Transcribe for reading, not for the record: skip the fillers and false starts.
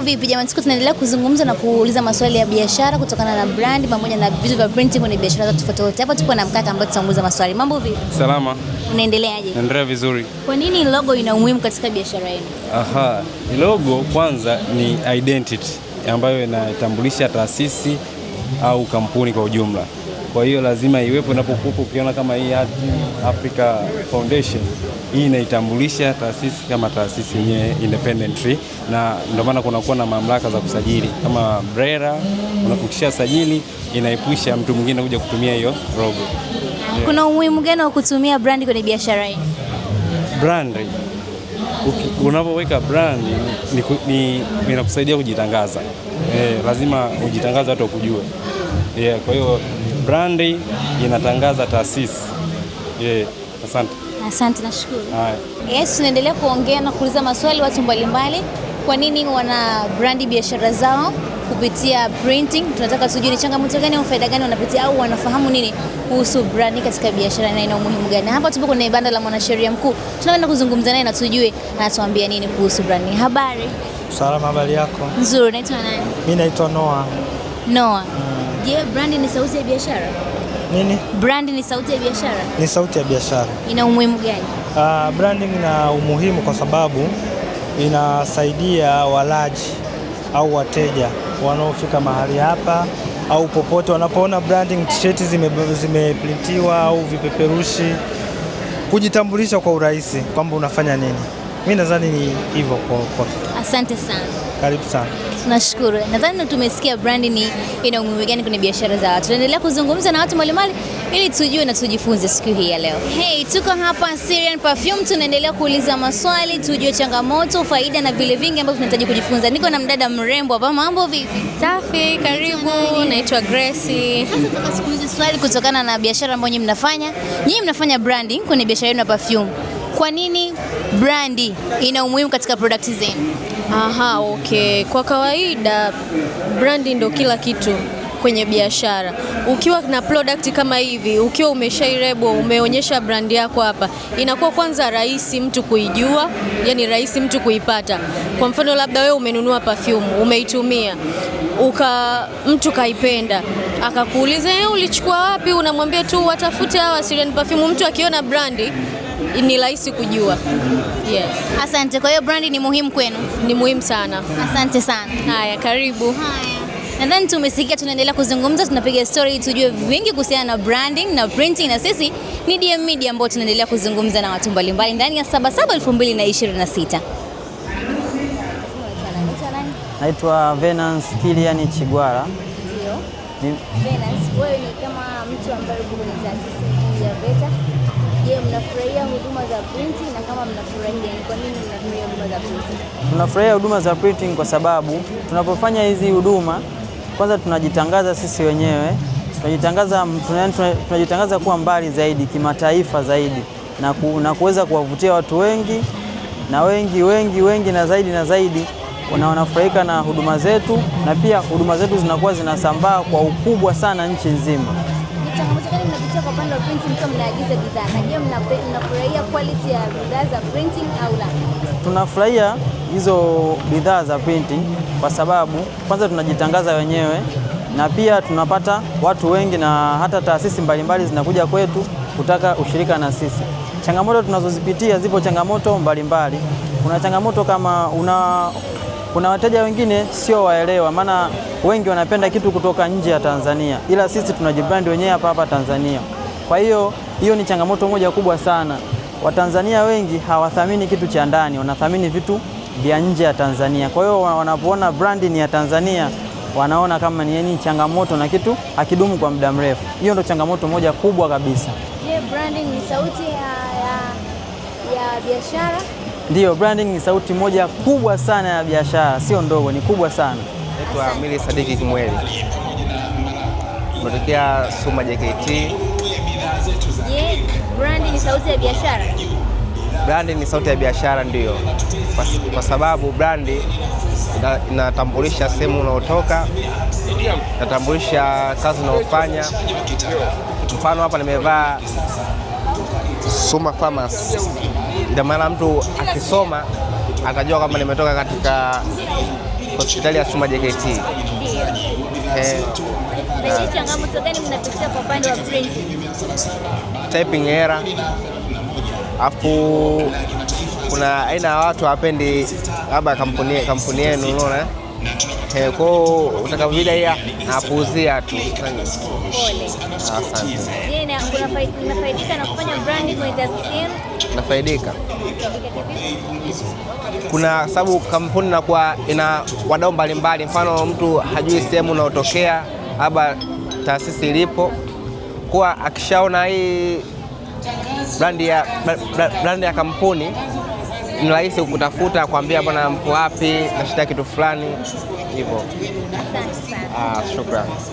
vipi jamani, siku tunaendelea kuzungumza na kuuliza maswali ya biashara kutokana na brand pamoja na vitu vya printing kwenye biashara za tofauti. Hapa tupo na mkaka ambaye tutamuuliza maswali. Mambo vipi? Salama. Unaendeleaje? Naendelea vizuri. Kwa nini logo ina umuhimu katika biashara yenu? Logo kwanza ni identity ambayo inatambulisha taasisi au kampuni kwa ujumla. Kwa hiyo lazima iwepo. Unapokuwa ukiona kama hii Africa Foundation, hii inaitambulisha taasisi kama taasisi yenyewe independently, na ndio maana kunakuwa na mamlaka za kusajili kama BRELA. Unapokisha sajili inaepusha mtu mwingine kuja kutumia hiyo logo. Kuna umuhimu gani wa kutumia brand kwenye biashara hii? Brand, unapoweka brand inakusaidia kujitangaza. Lazima ujitangaze watu wakujue. Kwa hiyo brand inatangaza taasisi. Asante. Asante, nashukuru. Yes, tunaendelea kuongea na kuuliza maswali watu mbalimbali. Kwa nini wana brand biashara zao kupitia printing? Tunataka tujue ni changamoto gani au faida gani wanapitia, au wanafahamu nini kuhusu brand katika biashara na ina umuhimu gani. Hapa tupo kwenye banda la mwanasheria mkuu. Tunaenda kuzungumza naye na tujue anatuambia nini kuhusu brand. Habari? Salama, habari yako? Nzuri. Naitwa nani? Mimi naitwa Noah. Noah. Je, brand ni sauti ya biashara? Nini? Brand ni sauti ya biashara? Ni sauti ya biashara. Ina umuhimu gani? Branding ina umuhimu kwa sababu inasaidia walaji au wateja wanaofika mahali hapa au popote wanapoona branding, t-shirt zimeprintiwa au vipeperushi, kujitambulisha kwa urahisi kwamba unafanya nini. Mimi nadhani ni hivyo kwa. Asante sana. Karibu sana. Tunashukuru. Nadhani tumesikia brand ina umuhimu gani kwenye biashara za watu. Tunaendelea kuzungumza na watu mbalimbali ili tujue na tujifunze siku hii ya leo. Hey, tuko hapa Syrian Perfume, tunaendelea kuuliza maswali, tujue changamoto, faida na vile vingi ambavyo tunahitaji kujifunza. Niko na mdada mrembo hapa. Mambo vipi? Safi, karibu. Naitwa Gracie. Sasa tutakasikiliza swali kutokana na biashara ambayo nyinyi mnafanya. Nyinyi mnafanya branding kwenye biashara yenu ya perfume. Kwa nini brandi ina umuhimu katika product zenu? Okay. Kwa kawaida brandi ndio kila kitu kwenye biashara. Ukiwa na product kama hivi, ukiwa umeshairebo, umeonyesha brandi yako hapa, inakuwa kwanza rahisi mtu kuijua, yani rahisi mtu kuipata. Kwa mfano labda wewe umenunua perfume, umeitumia, mtu kaipenda, akakuuliza ulichukua wapi, unamwambia tu watafute hawa Syrian Perfume. Mtu akiona brandi ni rahisi kujua. Yes. Asante. Kwa hiyo brand ni muhimu kwenu? Ni muhimu sana. Asante sana. Haya, karibu. Haya. Nadhani tumesikia, tunaendelea kuzungumza, tunapiga story tujue vingi kuhusiana na branding na printing, na sisi ni DM Media ambao tunaendelea kuzungumza na watu mbalimbali ndani ya Sabasaba 2026. Naitwa Venance Kilian Chigwara. Ndio. Venance, wewe ni kama mtu ambaye uko kwenye taasisi ya VETA. Je, mnafurahia huduma za printing, na kama mnafurahia ni kwa nini mnafurahia huduma za printing? Tunafurahia huduma za printing kwa sababu tunapofanya hizi huduma, kwanza tunajitangaza sisi wenyewe, tunajitangaza kuwa mbali zaidi, kimataifa zaidi, na kuweza kuwavutia watu wengi na wengi na zaidi wanafurahika na huduma zetu, na pia huduma zetu zinakuwa zinasambaa kwa ukubwa sana nchi nzima. Changamoto gani mnapitia kwa upande wa printing kama mnaagiza bidhaa? Na je, mnafurahia quality ya bidhaa za printing au la? Tunafurahia hizo bidhaa za printing kwa sababu kwanza tunajitangaza wenyewe, na pia tunapata watu wengi na hata taasisi mbalimbali zinakuja kwetu kutaka ushirika na sisi. Changamoto tunazozipitia, zipo changamoto mbalimbali. Kuna changamoto kama kuna wateja wengine sio waelewa, maana wengi wanapenda kitu kutoka nje ya Tanzania, ila sisi tunajibrand wenyewe hapa Tanzania. Kwa hiyo ni changamoto moja kubwa sana. Watanzania wengi hawathamini kitu cha ndani, wanathamini vitu vya nje ya Tanzania. Kwa hiyo wanapoona brand ni ya Tanzania, wanaona kama ni changamoto na kitu hakidumu kwa muda mrefu. Hiyo ndio changamoto moja kubwa kabisa. Je, branding ni sauti ya biashara? Ndio, branding ni sauti moja kubwa sana ya biashara, sio ndogo, ni kubwa sana. Naitwa Amili Sadiki Kimweli. Natokea Suma JKT. Je, branding ni sauti ya biashara? Branding ni sauti ya biashara, ndio. Kwa sababu brandi inatambulisha sehemu unaotoka, inatambulisha kazi unayofanya. Mfano hapa nimevaa Suma Farmers. Ndio maana mtu akisoma atajua kama nimetoka katika hospitali ya Suma JKT. Ndio. Na changamoto gani mnapitia kwa upande wa printing? Typing error. Afu kuna aina ya watu hawapendi labda kampuni yenu, unaona? Kwa utakavyoida hii napuuzia tu. Pole. Asante. Je, unafaidika na kufanya branding kwenye taasisi yenu? Nafaidika. Kuna sababu kampuni inakuwa ina wadau mbalimbali, mfano mtu hajui sehemu unaotokea labda taasisi ilipo, kwa akishaona hii brand ya kampuni ni rahisi kukutafuta, kuambia bwana mpo wapi, nashitaki kitu fulani hivyo. Asante sana. Shukrani.